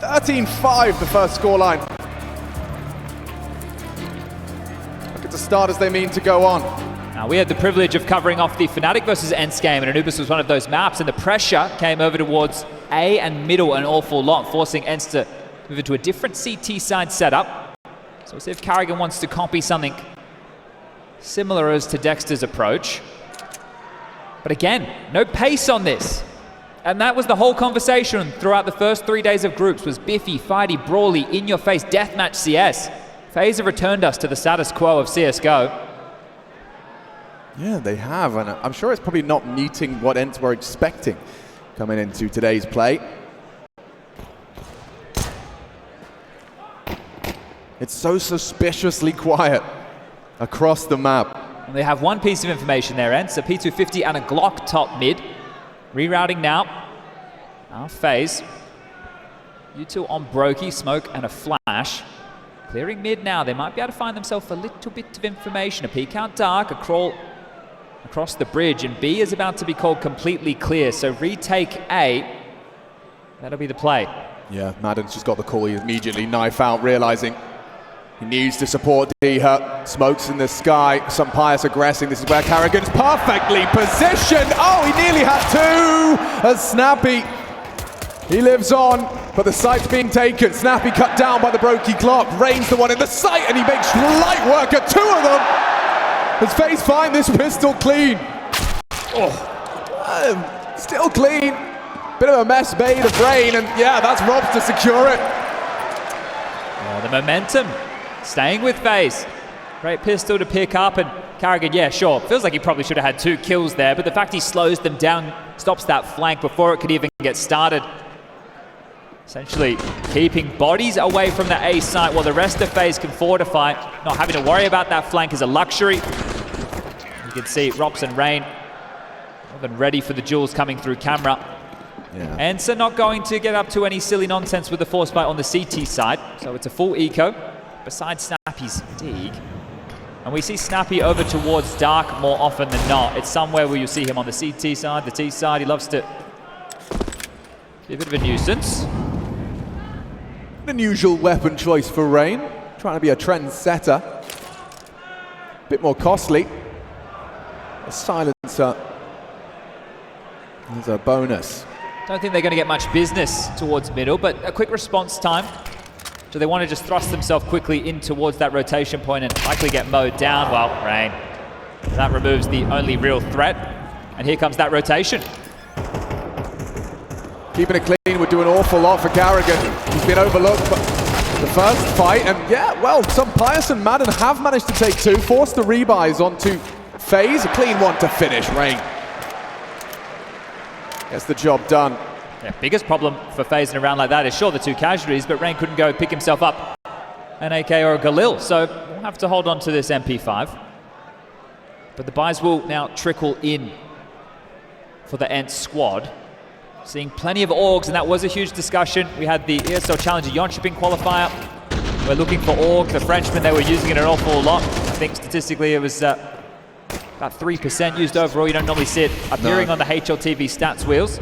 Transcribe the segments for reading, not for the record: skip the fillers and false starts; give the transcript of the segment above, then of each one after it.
13-5, the first scoreline. Look at the starters they mean to go on. Now, we had the privilege of covering off the Fnatic versus ENCE game, and Anubis was one of those maps, and the pressure came over towards A and middle an awful lot, forcing ENCE to move into a different CT side setup. So we'll see if Carrigan wants to copy something similar as to Dexter's approach. But again, no pace on this. And that was the whole conversation throughout the first 3 days of groups, was biffy, fighty, brawly, in-your-face, deathmatch CS. FaZe have returned us to the status quo of CSGO. Yeah, they have, and I'm sure it's probably not meeting what ENCE were expecting coming into today's play. It's so suspiciously quiet across the map. And they have one piece of information there, ENCE, a P250 and a Glock top mid. Rerouting now. Now FaZe. U2 on broky, smoke and a flash. Clearing mid now. They might be able to find themselves a little bit of information. A peek out dark, a crawl across the bridge, and B is about to be called completely clear. So retake A. That'll be the play. Yeah, Madden's just got the call. He immediately knife out, realizing he needs to support Diha. Smokes in the sky, some pious aggressing. This is where Carrigan's perfectly positioned. Oh, he nearly had two. As Snappy, he lives on, but the site's being taken. Snappy cut down by the broky Glock. Rain's the one in the site, and he makes light work of two of them. As FaZe find this pistol clean. Oh, still clean. Bit of a mess made of Rain, and yeah, that's Robs to secure it. Yeah, the momentum staying with FaZe. Great pistol to pick up, and Carrigan, yeah, sure, feels like he probably should have had 2 kills there, but the fact he slows them down, stops that flank before it could even get started. Essentially keeping bodies away from the A site while the rest of FaZe can fortify. Not having to worry about that flank is a luxury. You can see Rops and Rain more than ready for the duels coming through camera. Yeah. ENCE are not going to get up to any silly nonsense with the force fight on the CT side, so it's a full eco, besides Snappy's dig. And we see Snappy over towards Dark more often than not. It's somewhere where you see him on the CT side, the T side. He loves to be a bit of a nuisance. An unusual weapon choice for Rain, trying to be a trendsetter. A bit more costly. A silencer is a bonus. Don't think they're going to get much business towards middle, but a quick response time. Do they want to just thrust themselves quickly in towards that rotation point and likely get mowed down? Well, Rain. That removes the only real threat. And here comes that rotation. Keeping it clean would do an awful lot for Carrigan. He's been overlooked but the first fight, and yeah, well, some Pius and Madden have managed to take 2, force the rebuys onto FaZe. A clean one to finish. Rain gets the job done. Yeah, biggest problem for FaZe in a round like that is sure the 2 casualties, but Rain couldn't go pick himself up an AK or a Galil, so we'll have to hold on to this MP5. But the buys will now trickle in for the ENCE squad. Seeing plenty of Orgs, and that was a huge discussion. We had the ESL Challenger Yonshipping qualifier. We're looking for Org, the Frenchman, they were using it an awful lot. I think statistically it was about 3% used overall. You don't normally see it appearing on the HLTV stats wheels.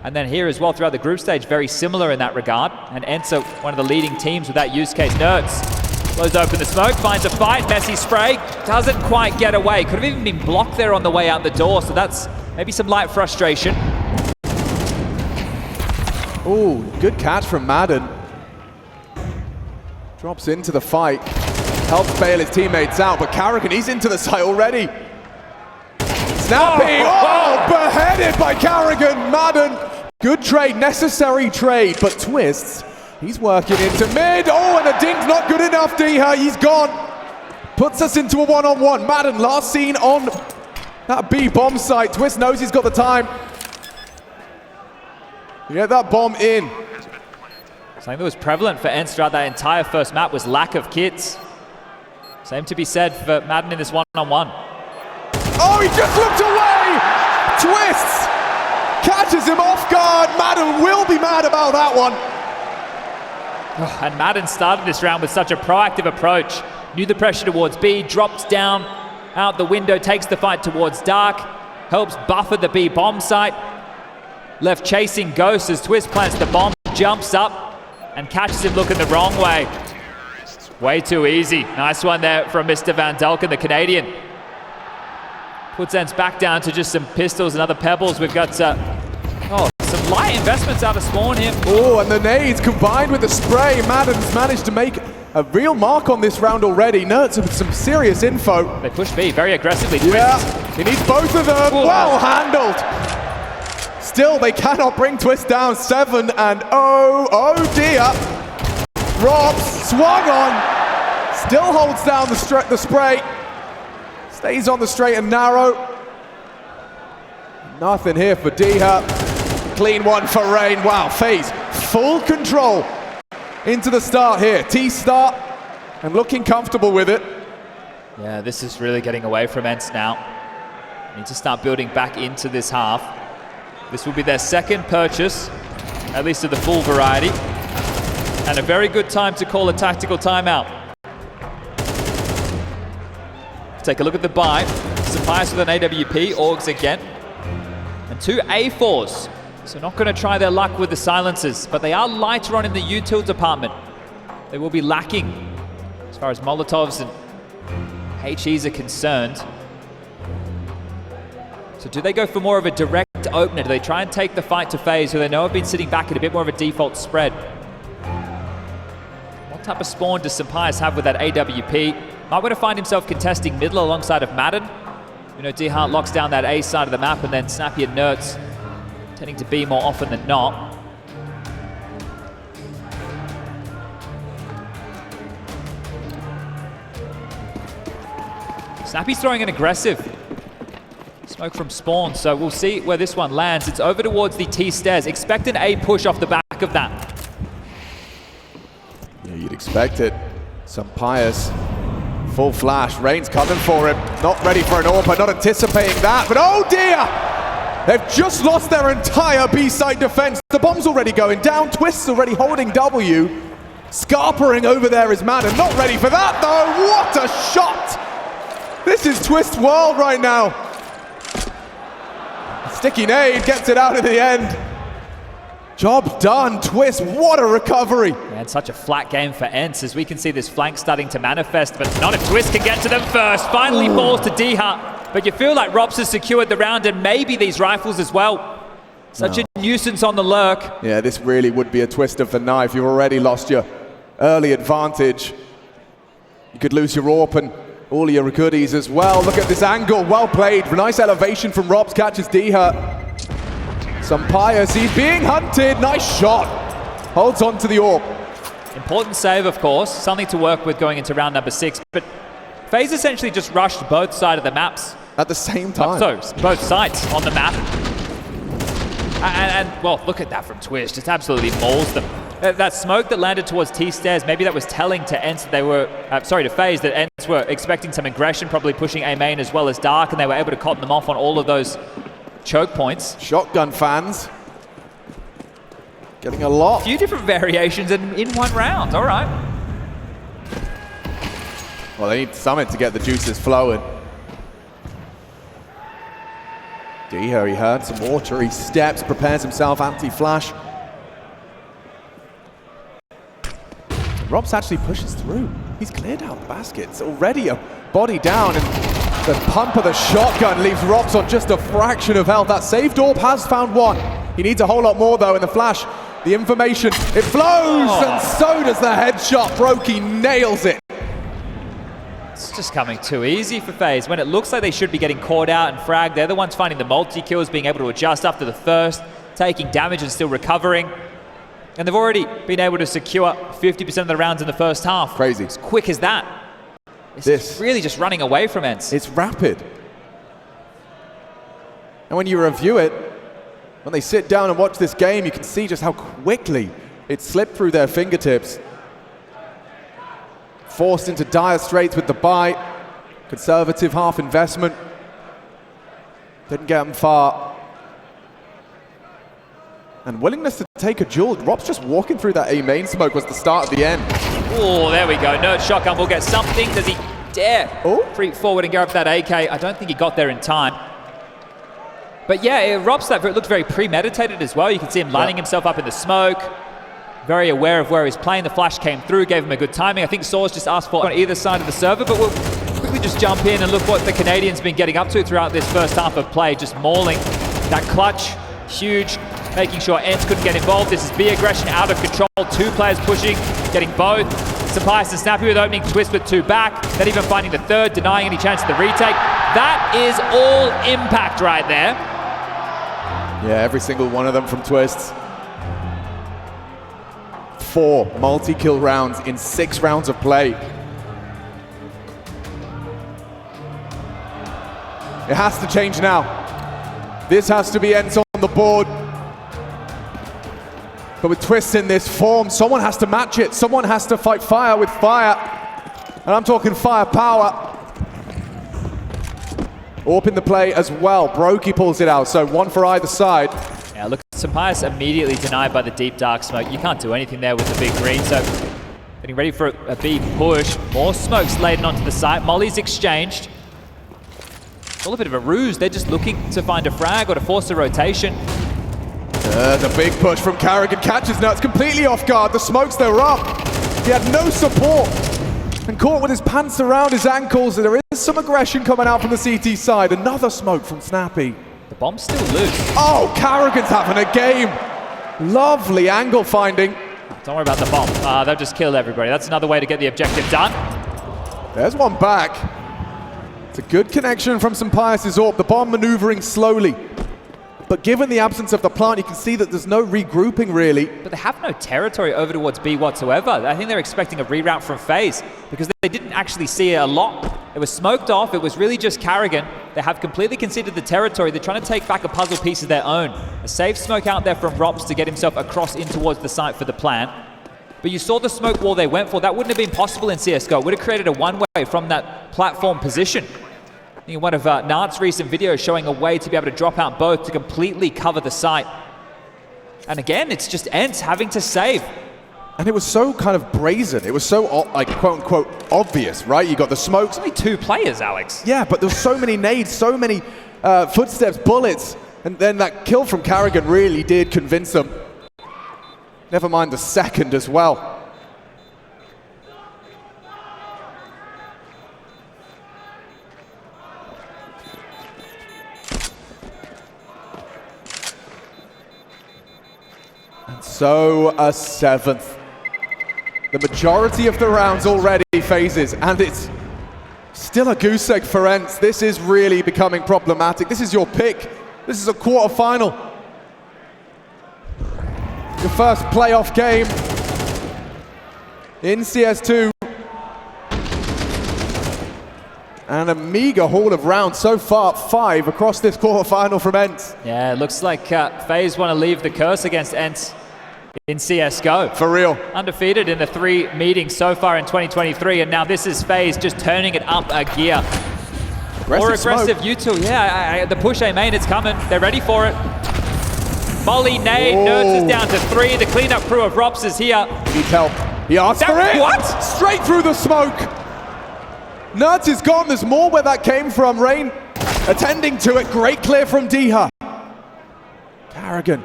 And then here as well throughout the group stage, very similar in that regard. And ENCE, one of the leading teams with that use case. Nerds blows open the smoke, finds a fight, messy spray, doesn't quite get away. Could have even been blocked there on the way out the door, so that's maybe some light frustration. Oh, good catch from Madden. Drops into the fight, helps bail his teammates out, but Carrigan, he's into the site already. Snappy, oh, beheaded by Carrigan. Madden, good trade, necessary trade, but twistzz, he's working into mid. Oh, and a dink's not good enough, Diha, he's gone. Puts us into a one-on-one. Madden last seen on that B bomb site. twistzz knows he's got the time. Get that bomb in. Something that was prevalent for ENCE throughout that entire first map was lack of kits. Same to be said for Madden in this one-on-one. Oh, he just looked away! twistzz catches him off guard. Madden will be mad about that one. And Madden started this round with such a proactive approach. Knew the pressure towards B, drops down, out the window, takes the fight towards Dark, helps buffer the B bomb site. Left chasing Ghost as twistzz plants the bomb, jumps up, and catches him looking the wrong way. Way too easy. Nice one there from Mr. Van Delken, the Canadian. Puts ENCE back down to just some pistols and other pebbles. We've got some light investments out of spawn here. Oh, and the nades combined with the spray. Madden's managed to make a real mark on this round already. Nerds with some serious info. They push B very aggressively. Yeah, he needs both of them. Whoa. Well handled. Still, they cannot bring twistzz down. 7 and 0. Oh dear. Robs swung on. Still holds down the spray. Stays on the straight and narrow. Nothing here for Diha. Clean one for Rain. Wow, FaZe full control into the start here. T start and looking comfortable with it. Yeah, this is really getting away from ENCE now. Need to start building back into this half. This will be their second purchase, at least of the full variety. And a very good time to call a tactical timeout. Take a look at the buy. Sapias with an AWP, Orgs again. And 2 A4s. So not going to try their luck with the silencers, but they are lighter on in the util department. They will be lacking as far as Molotovs and HEs are concerned. So do they go for more of a direct opener? Do they try and take the fight to FaZe, who they know have been sitting back at a bit more of a default spread? What type of spawn does Sapias have with that AWP? Might want to find himself contesting middle alongside of Madden. You know, Dehart locks down that A side of the map, and then Snappy and Nerds tending to B more often than not. Snappy's throwing an aggressive smoke from spawn, so we'll see where this one lands. It's over towards the T stairs. Expect an A push off the back of that. Yeah, you'd expect it. Sapias, full flash. Rain's coming for him. Not ready for an AWP, not anticipating that, but oh dear! They've just lost their entire B-side defense. The bomb's already going down. twistzz already holding W. Scarpering over there is Madden. Not ready for that though. What a shot! This is twistzz world right now. Sticky nade gets it out at the end. Job done, twistzz, what a recovery. And such a flat game for ENCE, as we can see this flank starting to manifest, but not if twistzz can get to them first. Finally falls to Dehart. But you feel like Robs has secured the round, and maybe these rifles as well. Such a nuisance on the lurk. Yeah, this really would be a twist of the knife. You've already lost your early advantage. You could lose your AWP and all of your goodies as well. Look at this angle, well played. Nice elevation from Robs, catches Dehart. Sapias, he's being hunted. Nice shot. Holds on to the AWP. Important save, of course. Something to work with going into round number 6. But FaZe essentially just rushed both sides of the maps. At the same time. So, both sides on the map. And well, look at that from twistzz. Just absolutely mauls them. That smoke that landed towards T stairs, maybe that was telling to ENCE that they were, to FaZe, that ENCE were expecting some aggression, probably pushing A main as well as Dark, and they were able to cotton them off on all of those choke points. Shotgun fans getting a lot. A few different variations in one round. All right. Well, they need Summit to get the juices flowing. Diha, he heard some water. He steps, prepares himself, anti-flash. Robs actually pushes through. He's cleared out the baskets. Already a body down, and the pump of the shotgun leaves Robs on just a fraction of health. That saved AWP has found one. He needs a whole lot more though in the flash. The information, it flows, and so does the headshot. broky nails it. It's just coming too easy for FaZe. When it looks like they should be getting caught out and fragged, they're the ones finding the multi-kills, being able to adjust after the first, taking damage and still recovering. And they've already been able to secure 50% of the rounds in the first half. Crazy. As quick as that. It's really just running away from ENCE. It's rapid. And when you review it, when they sit down and watch this game, you can see just how quickly it slipped through their fingertips. Forced into dire straits with the buy. Conservative half investment. Didn't get them far. And willingness to take a duel. Rob's just walking through that A main smoke was the start of the end. Oh, there we go. Nerd shotgun will get something. Does he dare creep forward and go up that AK? I don't think he got there in time. But yeah, Rob's that looked very premeditated as well. You can see him lining himself up in the smoke. very aware of where he's playing. The flash came through, gave him a good timing. I think twistzz just asked for on either side of the server, but we'll quickly just jump in and look what the Canadians been getting up to throughout this first half of play, just mauling that clutch, huge, making sure ENCE couldn't get involved. This is B aggression out of control, 2 players pushing, getting both. Sampaius and Snappy with opening twistzz with 2 back, then even finding the third, denying any chance of the retake. That is all impact right there. Yeah, every single one of them from twistzz. 4 multi-kill rounds in 6 rounds of play. It has to change now. This has to be ENCE on the board. But with twistzz in this form, someone has to match it. Someone has to fight fire with fire. And I'm talking firepower. AWP in the play as well. broky pulls it out, so 1 for either side. Yeah, look, Sampaius immediately denied by the deep dark smoke. You can't do anything there with the big green, so getting ready for a B push. More smokes laden onto the site. Molly's exchanged. It's all a bit of a ruse. They're just looking to find a frag or to force a rotation. There's a big push from Karrigan. Catches nuts completely off guard. The smokes, they were up. He had no support and caught with his pants around his ankles. There is some aggression coming out from the CT side. Another smoke from Snappy. The bomb's still loose. Oh, Karrigan's having a game. Lovely angle finding. Don't worry about the bomb. They'll just kill everybody. That's another way to get the objective done. There's one back. It's a good connection from Sampaius' AWP. The bomb maneuvering slowly. But given the absence of the plant, you can see that there's no regrouping really. But they have no territory over towards B whatsoever. I think they're expecting a reroute from FaZe because they didn't actually see it a lot. It was smoked off. It was really just Karrigan. They have completely conceded the territory. They're trying to take back a puzzle piece of their own. A safe smoke out there from ropz to get himself across in towards the site for the plant. But you saw the smoke wall they went for. That wouldn't have been possible in CSGO. It would have created a one-way from that platform position. I think one of Nart's recent videos showing a way to be able to drop out both to completely cover the site. And again, it's just ENCE having to save. And it was so kind of brazen. It was so, like, quote-unquote, obvious, right? You got the smokes. Only 2 players, Alex. Yeah, but there's so many nades, so many footsteps, bullets. And then that kill from Karrigan really did convince them. Never mind the second as well. So a 7th. The majority of the rounds already phases, and it's still a goose egg for ENCE. This is really becoming problematic. This is your pick. This is a quarterfinal. Your first playoff game in CS2. And a meager haul of rounds so far, 5 across this quarterfinal from ENCE. Yeah, it looks like FaZe want to leave the curse against ENCE in CSGO. For real. Undefeated in the 3 meetings so far in 2023, and now this is FaZe just turning it up a gear. More aggressive util, yeah, the push A main, it's coming. They're ready for it. Molly, nade, Nerds is down to 3. The cleanup crew of ropz is here. Needs help. He asked for it. What? Straight through the smoke. Nerds is gone. There's more where that came from. Rain attending to it. Great clear from Diha. Karrigan.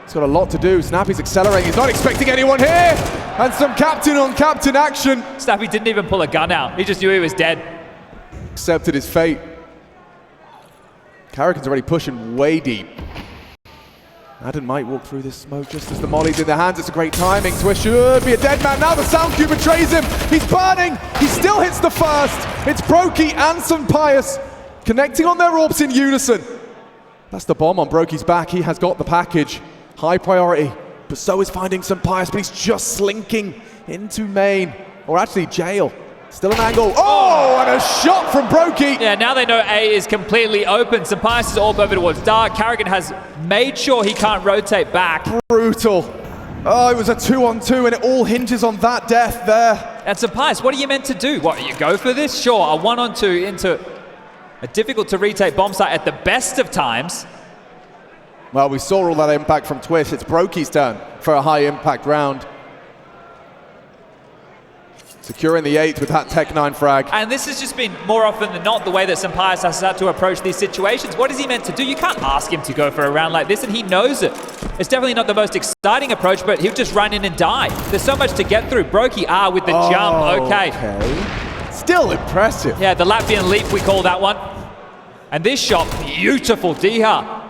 He's got a lot to do. Snappy's accelerating. He's not expecting anyone here. And some captain on captain action. Snappy didn't even pull a gun out. He just knew he was dead. Accepted his fate. Karrigan's already pushing way deep. Adam might walk through this smoke just as the molly's in their hands. It's a great timing. twistzz should be a dead man. Now the sound cube betrays him. He's burning. He still hits the first. It's broky and Sampaius connecting on their AWPs in unison. That's the bomb on broky's back. He has got the package. High priority. But so is finding Sampaius, but he's just slinking into main. Or actually jail. Still an angle. Oh, and a shot from broky. Yeah, now they know A is completely open. Sampaius is all over towards dark. Karrigan has made sure he can't rotate back. Brutal. Oh, it was a 2-on-2, and it all hinges on that death there. And Sampaius, what are you meant to do? What, you go for this? Sure, a 1-on-2 into a difficult to retake bomb site at the best of times. Well, we saw all that impact from twistzz. It's broky's turn for a high impact round. Securing the 8th with that Tech 9 frag. And this has just been more often than not the way that Sampayas has had to approach these situations. What is he meant to do? You can't ask him to go for a round like this, and he knows it. It's definitely not the most exciting approach, but he'll just run in and die. There's so much to get through. Broky, with the jump, okay. Still impressive. Yeah, the Latvian leap, we call that one. And this shot, beautiful, Diha.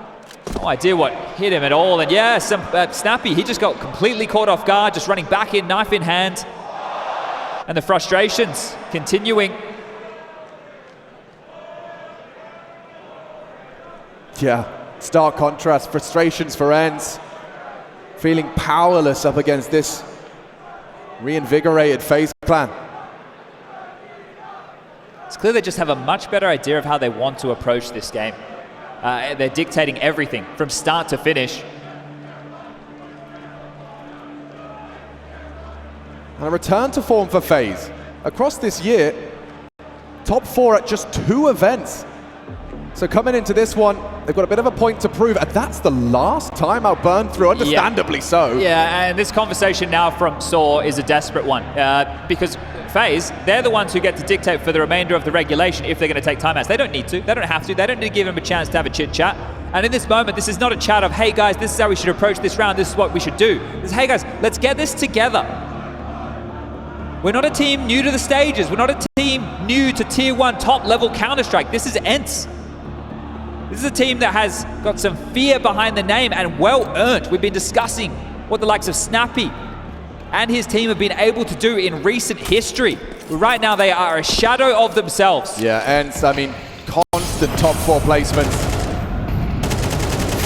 No idea what hit him at all. And yeah, Snappy, he just got completely caught off guard, just running back in, knife in hand. And the frustrations continuing. Yeah, stark contrast, frustrations for ENCE. Feeling powerless up against this reinvigorated FaZe clan. It's clear they just have a much better idea of how they want to approach this game. They're dictating everything from start to finish. And a return to form for FaZe. Across this year, top 4 at just 2 events. So coming into this one, they've got a bit of a point to prove, and that's the last time out burned through, understandably so. Yeah, and this conversation now from Saw is a desperate one, because FaZe, they're the ones who get to dictate for the remainder of the regulation if they're going to take timeouts. They don't need to, they don't have to, they don't need to give them a chance to have a chit-chat. And in this moment, this is not a chat of, hey guys, this is how we should approach this round, this is what we should do. This is, hey guys, let's get this together. We're not a team new to the stages. We're not a team new to tier 1 top level Counter-Strike. This is ENCE. This is a team that has got some fear behind the name and well earned. We've been discussing what the likes of Snappy and his team have been able to do in recent history. Right now they are a shadow of themselves. Yeah, ENCE, I mean, constant top 4 placements.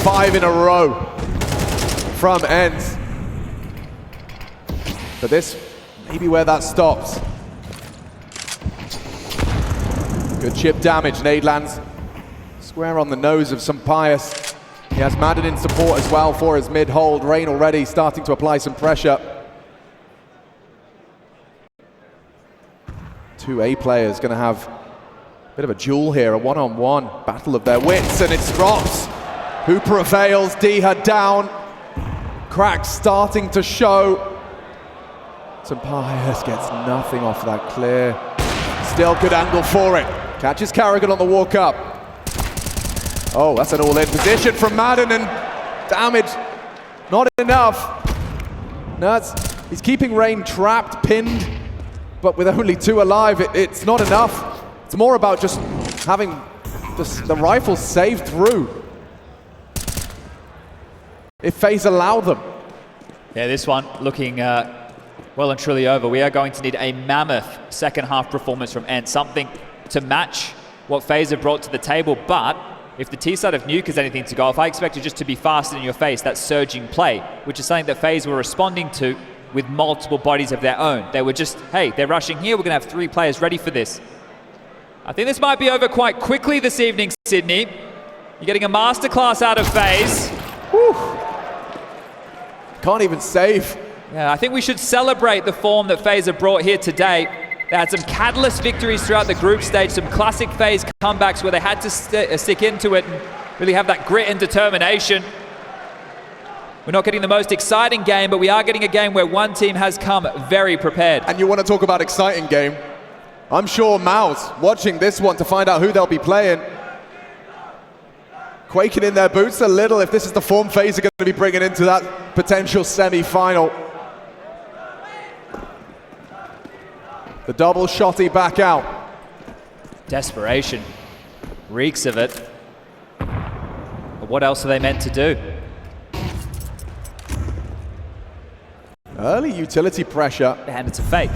5 in a row from ENCE. But this maybe where that stops. Good chip damage. Nade lands square on the nose of Sampayas. He has Madden in support as well for his mid-hold. Rain already starting to apply some pressure. 2 A players going to have a bit of a duel here, a one-on-one battle of their wits, and it's drops. Who prevails? Diha down. Cracks starting to show. Sampayas gets nothing off that clear. Still good angle for it. Catches Carrigan on the walk up. Oh, that's an all-in position from Madden, and damage not enough. No, he's keeping Rain trapped, pinned, but with only 2 alive, it's not enough. It's more about just having the rifle saved through. If FaZe allow them. Yeah, this one looking well and truly over. We are going to need a mammoth second half performance from ENCE, something to match what FaZe have brought to the table. But if the T side of Nuke is anything to go off, I expect it just to be faster in your face, that surging play, which is something that FaZe were responding to with multiple bodies of their own. They were just, hey, they're rushing here, we're going to have 3 players ready for this. I think this might be over quite quickly this evening, Sydney. You're getting a masterclass out of FaZe. Whew. Can't even save. Yeah, I think we should celebrate the form that FaZe have brought here today. They had some catalyst victories throughout the group stage, some classic FaZe comebacks where they had to stick into it and really have that grit and determination. We're not getting the most exciting game, but we are getting a game where one team has come very prepared. And you want to talk about exciting game? I'm sure Mao's watching this one to find out who they'll be playing. Quaking in their boots a little if this is the form FaZe are going to be bringing into that potential semi-final. The double shotty back out. Desperation reeks of it. But what else are they meant to do? Early utility pressure. And it's a fake.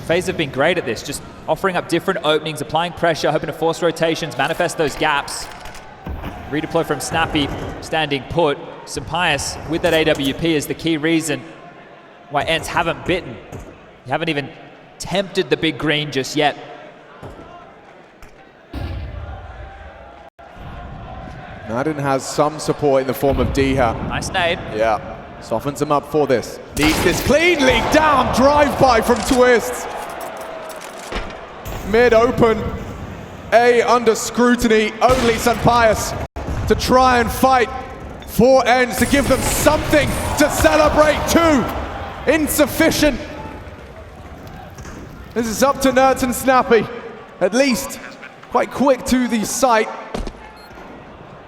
FaZe have been great at this, just offering up different openings, applying pressure, hoping to force rotations, manifest those gaps. Redeploy from Snappy, standing put. Sampayas with that AWP is the key reason why ENCE haven't bitten. They haven't even tempted the big green just yet. Madden has some support in the form of Diha. Nice nade. Yeah, softens him up for this. Needs this cleanly down, drive-by from twistzz. Mid-open, A under scrutiny, only Sampayas to try and fight for ENCE, to give them something to celebrate. 2, insufficient. This is up to Nerds and Snappy. At least quite quick to the site.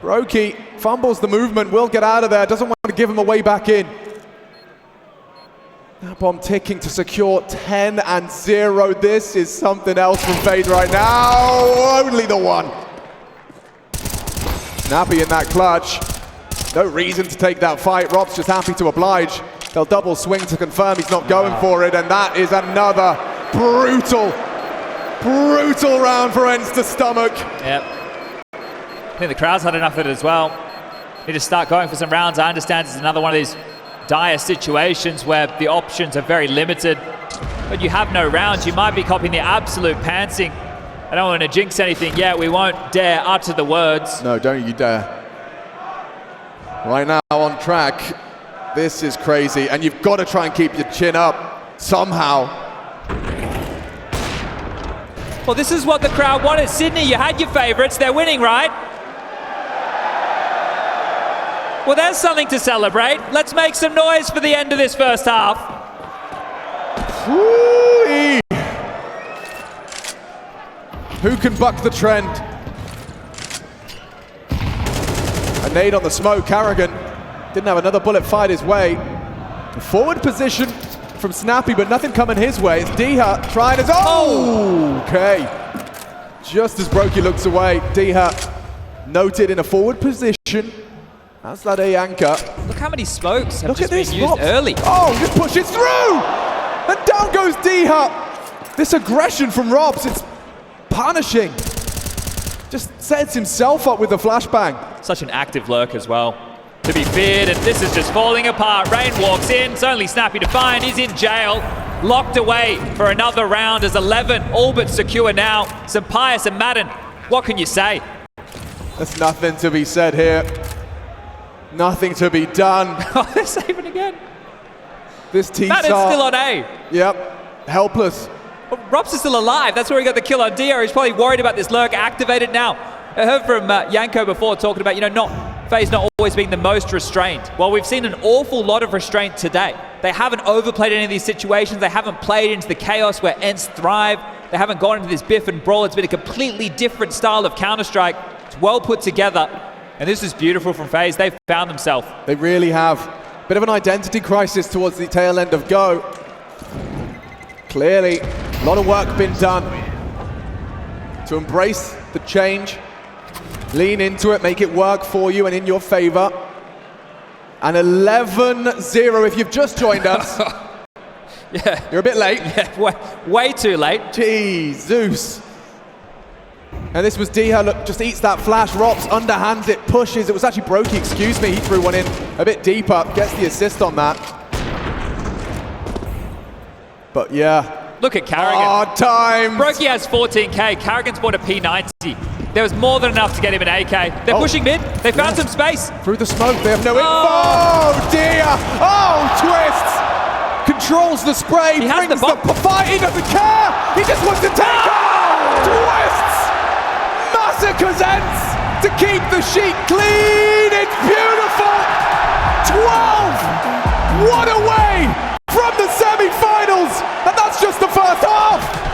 broky fumbles the movement, will get out of there, doesn't want to give him a way back in. That bomb ticking to secure 10-0. This is something else from FaZe right now. Only the one. Snappy in that clutch. No reason to take that fight. Rob's just happy to oblige. They'll double swing to confirm he's not going for it, and that is another brutal round for ENCE to stomach. Yep. I think the crowd's had enough of it as well. Need to start going for some rounds. I understand it's another one of these dire situations where the options are very limited, but you have no rounds. You might be copying the absolute pantsing. I don't want to jinx anything yet. We won't dare utter the words. No, don't you dare. Right now on track, this is crazy, and you've got to try and keep your chin up somehow. Well, this is what the crowd wanted. Sydney, you had your favorites. They're winning, right? Well, there's something to celebrate. Let's make some noise for the end of this first half. Woo-wee. Who can buck the trend? A nade on the smoke. Carrigan didn't have another bullet fight his way. Forward position from Snappy, but nothing coming his way. It's Diha trying his... Oh! Okay. Just as broky looks away, Diha noted in a forward position. That's that A anchor. Look how many smokes have Look just at this been used Robs. early. Oh, just pushes through! And down goes Diha. This aggression from Robs, it's punishing. Just sets himself up with a flashbang. Such an active lurk as well. To be feared, and this is just falling apart. Rain walks in, it's only Snappy to find. He's in jail, locked away for another round as 11 all but secure now. Some Pius and Madden, what can you say? There's nothing to be said here. Nothing to be done. Oh, they're saving again. This team's Madden's still on A. Yep, helpless. Well, Robs is still alive. That's where he got the kill on Dio. He's probably worried about this lurk activated now. I heard from Yanko before talking about, FaZe not always being the most restrained. Well, we've seen an awful lot of restraint today. They haven't overplayed any of these situations. They haven't played into the chaos where ENCE thrive. They haven't gone into this biff and brawl. It's been a completely different style of Counter-Strike. It's well put together. And this is beautiful from FaZe. They've found themselves. They really have. Bit of an identity crisis towards the tail end of Go. Clearly, a lot of work been done to embrace the change, lean into it, make it work for you and in your favor. And 11-0 if you've just joined us. Yeah. You're a bit late. Yeah, way too late. Jesus. And this was Diha, look, just eats that flash. Robs underhands it, pushes. It was actually broky, excuse me. He threw one in a bit deeper, gets the assist on that. But yeah. Look at Carrigan. Hard times. broky has 14k. Carrigan's bought a P90. There was more than enough to get him an AK. They're pushing mid. They found some space. Through the smoke, they have no info. Oh dear. Oh, twistzz. Controls the spray, He has brings the the fight, he doesn't care. He just wants to take it. twistzz massacres ENCE to keep the sheet clean. It's beautiful. 12. What a way from the semi-finals. And that's just the first half.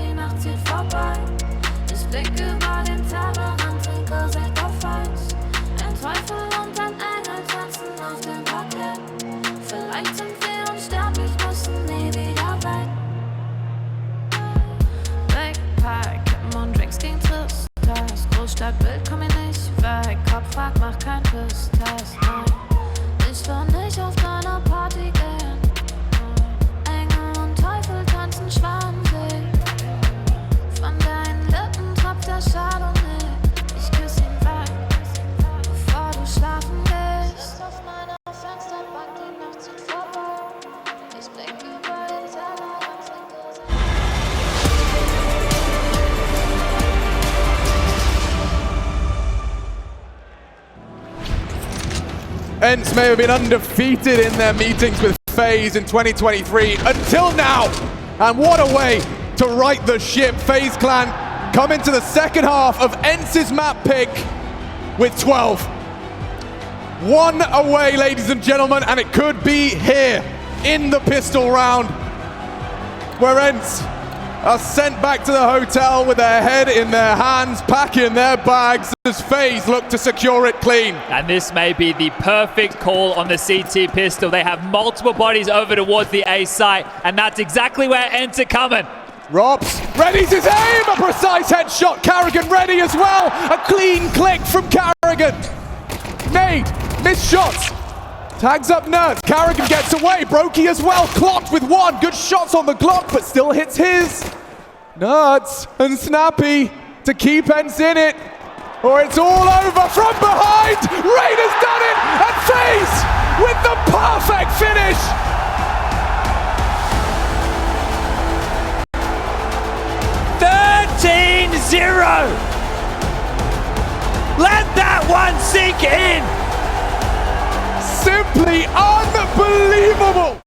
die Nacht zieht vorbei. Ich blick über den Tellerrand, trinke seit auf Eis. Ein Teufel und ein Engel tanzen auf dem Parkett. Vielleicht sind wir unsterblich, müssen nie wieder weg. Backpack, Kippen und Drinks gegen Tristas. Großstadtbild komm ich nicht weg. Kopf fragt, mach kein Pisstest. Nein, ich will nicht auf deiner Party gehen. Engel und Teufel tanzen schwammig. Von deinen Lippen tropft der Chardonnay. Ich küss ihn weg, bevor du schlafen gehst. Auf meiner Fensterbank, die Nacht zieht vorbei. Ich blick über den Tellerrand, trinke ENCE may have been undefeated in their meetings with FaZe in 2023 until now. And what a way to right the ship. FaZe Clan come into the second half of ENCE's map pick with 12. One away, ladies and gentlemen, and it could be here in the pistol round where ENCE are sent back to the hotel with their head in their hands, packing their bags as FaZe look to secure it clean. And this may be the perfect call on the CT pistol. They have multiple bodies over towards the A site, and that's exactly where ENCE are coming. Robs readies his aim, a precise headshot. Carrigan ready as well. A clean click from Carrigan. Nade, missed shots. Tags up Nerds. Carrigan gets away. Broky as well. Clocked with one. Good shots on the Glock, but still hits his. Nerds and Snappy to keep ENCE in it, or it's all over from behind. Rain has done it, and FaZe with the perfect finish. $13-0. Let that one sink in. Simply unbelievable.